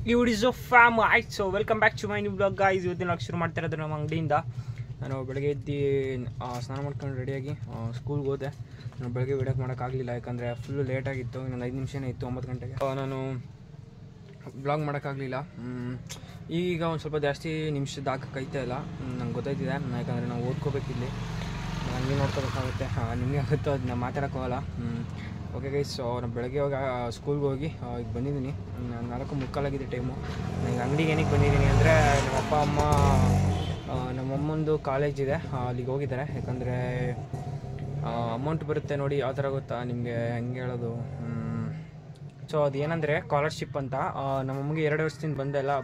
Is ಫ್ಯಾಮ್ ಆಯ್ತು. So welcome back to my new blog guys. ಇವತ್ತಿನ ಶುರು ಮಾಡ್ತಾ ಇರೋದು ನಮ್ಮ ಅಂಗಡಿಯಿಂದ. ನಾನು ಬೆಳಗ್ಗೆ ಎದ್ದು ಸ್ನಾನ ಮಾಡ್ಕೊಂಡು ರೆಡಿಯಾಗಿ ಸ್ಕೂಲ್ಗೆ ಹೋದೆ. ನಾನು ಬೆಳಗ್ಗೆ ವಿಡಿಯೋಕ್ಕೆ ಮಾಡೋಕ್ಕಾಗಲಿಲ್ಲ, ಯಾಕಂದರೆ ಫುಲ್ಲು ಲೇಟಾಗಿತ್ತು. ಇನ್ನೊಂದು 5 ನಿಮಿಷನೇ ಇತ್ತು 9 ಗಂಟೆಗೆ. ನಾನು ಬ್ಲಾಗ್ ಮಾಡೋಕ್ಕಾಗಲಿಲ್ಲ. ಈಗ ಒಂದು ಸ್ವಲ್ಪ ಜಾಸ್ತಿ ನಿಮಿಷದ ಹಾಕೈತೆ ಇಲ್ಲ, ನಂಗೆ ಗೊತ್ತಾಯ್ತಿದೆ. ಯಾಕಂದರೆ ನಾವು ಓದ್ಕೋಬೇಕಿಲ್ಲಿ, ಹಂಗೆ ನೋಡ್ಕೋಬೇಕಾಗುತ್ತೆ. ನಿಮಗೆ ಆಗುತ್ತೋ ಅದನ್ನ ಮಾತಾಡೋಕ್ಕೋಗಲ್ಲ. ಓಕೆ ಗೈಸ್, ಸೊ ನಾನು ಬೆಳಗ್ಗೆ ಹೋಗಿ ಸ್ಕೂಲ್ಗೆ ಹೋಗಿ ಈಗ ಬಂದಿದ್ದೀನಿ. 4:45 ಟೈಮು. ಈಗ ಅಂಗಡಿಗೆ ಏನಕ್ಕೆ ಬಂದಿದ್ದೀನಿ ಅಂದರೆ ನಮ್ಮ ಅಪ್ಪ ಅಮ್ಮ ನಮ್ಮಮ್ಮಂದು ಕಾಲೇಜ್ ಇದೆ, ಅಲ್ಲಿಗೆ ಹೋಗಿದ್ದಾರೆ. ಯಾಕಂದರೆ ಅಮೌಂಟ್ ಬರುತ್ತೆ ನೋಡಿ, ಯಾವ ಥರ ಗೊತ್ತಾ ನಿಮಗೆ, ಹೆಂಗೆ ಹೇಳೋದು. ಸೊ ಅದು ಏನಂದರೆ ಸ್ಕಾಲರ್ಶಿಪ್ ಅಂತ. ನಮ್ಮಮ್ಮಗೆ 2 ವರ್ಷದಿಂದ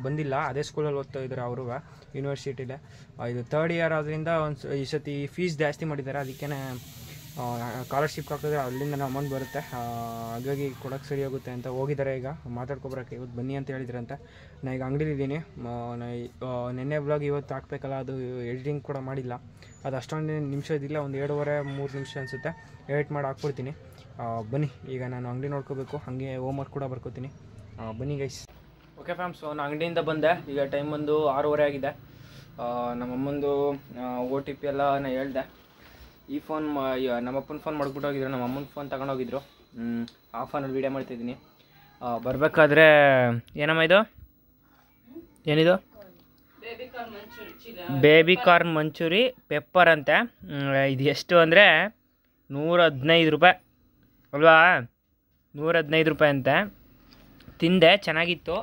ಬಂದಿಲ್ಲ. ಅದೇ ಸ್ಕೂಲಲ್ಲಿ ಓದ್ತಾ ಇದ್ದಾರೆ ಅವರು, ಯೂನಿವರ್ಸಿಟಿಲೇ. ಇದು 3rd ಇಯರ್ ಆದ್ದರಿಂದ ಈ ಸತಿ ಫೀಸ್ ಜಾಸ್ತಿ ಮಾಡಿದ್ದಾರೆ. ಅದಕ್ಕೇ ಸ್ಕಾಲರ್ಶಿಪ್ ಆಗ್ತದೆ, ಅಲ್ಲಿಂದ ಅಮೌಂಟ್ ಬರುತ್ತೆ. ಹಾಗಾಗಿ ಕೊಡೋಕ್ಕೆ ಸರಿ ಹೋಗುತ್ತೆ ಅಂತ ಹೋಗಿದ್ದಾರೆ. ಈಗ ಮಾತಾಡ್ಕೊಬರೋಕ್ಕೆ ಇವತ್ತು ಬನ್ನಿ ಅಂತ ಹೇಳಿದ್ರಂತೆ. ನಾನು ಈಗ ಅಂಗಡಿಲಿದ್ದೀನಿ. ನೆನ್ನೆ ಬ್ಲಾಗ್ ಇವತ್ತು ಹಾಕ್ಬೇಕಲ್ಲ, ಅದು ಎಡಿಟಿಂಗ್ ಕೂಡ ಮಾಡಿಲ್ಲ. ಅದು ಅಷ್ಟೊಂದು ನಿಮಿಷ ಇದಿಲ್ಲ, ಒಂದು 2.5-3 ನಿಮಿಷ ಅನಿಸುತ್ತೆ. ಎಡಿಟ್ ಮಾಡಿ ಹಾಕ್ಬಿಡ್ತೀನಿ. ಬನ್ನಿ, ಈಗ ನಾನು ಅಂಗಡಿ ನೋಡ್ಕೋಬೇಕು, ಹಾಗೆ ಹೋಮ್ವರ್ಕ್ ಕೂಡ ಬರ್ಕೋತೀನಿ. ಬನ್ನಿ ಗೈಸ್. ಓಕೆ ಫ್ಯಾಮ್, ಸೊ ನಾನು ಅಂಗಡಿಯಿಂದ ಬಂದೆ. ಈಗ ಟೈಮ್ ಬಂದು 6:30 ಆಗಿದೆ. ನಮ್ಮಮ್ಮಂದು OTP ಎಲ್ಲ ನಾನು ಹೇಳ್ದೆ. ಈ ಫೋನ್ ನಮ್ಮಪ್ಪನ ಫೋನ್ ಮಾಡ್ಬಿಟ್ಟೋಗಿದ್ರು, ನಮ್ಮ ಅಮ್ಮನ ಫೋನ್ ತಗೊಂಡೋಗಿದ್ರು. ಆ ಫೋನಲ್ಲಿ ವೀಡಿಯೋ ಮಾಡ್ತಾಯಿದ್ದೀನಿ. ಬರಬೇಕಾದ್ರೆ ಏನಮ್ಮ ಇದು, ಏನಿದು, ಬೇಬಿ ಕಾರ್ನ್ ಮಂಚೂರಿ ಪೆಪ್ಪರ್ ಅಂತೆ. ಇದು ಎಷ್ಟು ಅಂದರೆ 115 ರೂಪಾಯಿ ಅಲ್ವಾ, 115 ರೂಪಾಯಿ ಅಂತೆ. ತಿಂದೆ, ಚೆನ್ನಾಗಿತ್ತು.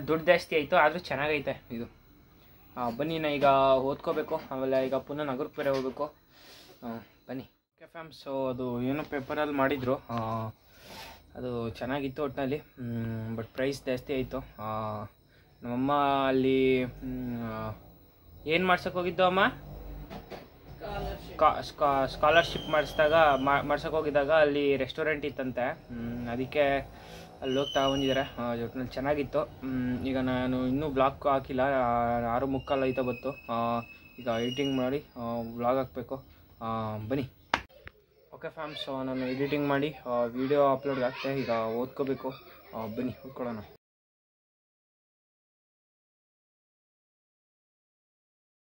ದುಡ್ಡು ಜಾಸ್ತಿ ಆಯಿತು, ಆದರೂ ಚೆನ್ನಾಗೈತೆ ಇದು. ಬನ್ನಿ, ನಾ ಈಗ ಓದ್ಕೋಬೇಕು. ಆಮೇಲೆ ಈಗ ಪುನಃ ನಗರಕ್ಕೆ ಬೇರೆ ಹೋಗಬೇಕು. ಬನ್ನಿ. ಓಕೆ ಫ್ಯಾಮ್, ಸೊ ಅದು ಏನೋ ಪೇಪರಲ್ಲಿ ಮಾಡಿದರು, ಅದು ಚೆನ್ನಾಗಿತ್ತು ಒಟ್ಟಿನಲ್ಲಿ. ಬಟ್ ಪ್ರೈಸ್ ಜಾಸ್ತಿ ಆಯಿತು. ನಮ್ಮಮ್ಮ ಅಲ್ಲಿ ಏನು ಮಾಡ್ಸೋಕೆ ಹೋಗಿದ್ದು ಅಮ್ಮ, ಸ್ಕಾಲರ್ಶಿಪ್ ಮಾಡ್ಸೋಕೆ ಹೋಗಿದ್ದಾಗ ಅಲ್ಲಿ ರೆಸ್ಟೋರೆಂಟ್ ಇತ್ತಂತೆ. ಅದಕ್ಕೆ ಅಲ್ಲಿ ಹೋಗಿ ತಗೊಂಡಿದ್ದಾರೆ. ಒಟ್ಟಿನಲ್ಲಿ ಚೆನ್ನಾಗಿತ್ತು. ಈಗ ನಾನು ಇನ್ನೂ ಬ್ಲಾಗ್ ಹಾಕಿಲ್ಲ, 6:45 ಆಯ್ತಾ ಬತ್ತು. ಈಗ ಎಡಿಟಿಂಗ್ ಮಾಡಿ ಬ್ಲಾಗ್ ಹಾಕಬೇಕು. ಬನ್ನಿ. ಓಕೆ ಫ್ಯಾಮ್, ಸೊ ನಾನು ಎಡಿಟಿಂಗ್ ಮಾಡಿ ವಿಡಿಯೋ ಅಪ್ಲೋಡ್ ಆಗ್ತೆ. ಈಗ ಓದ್ಕೋಬೇಕು. ಬನ್ನಿ ಓದ್ಕೊಳ್ಳೋಣ.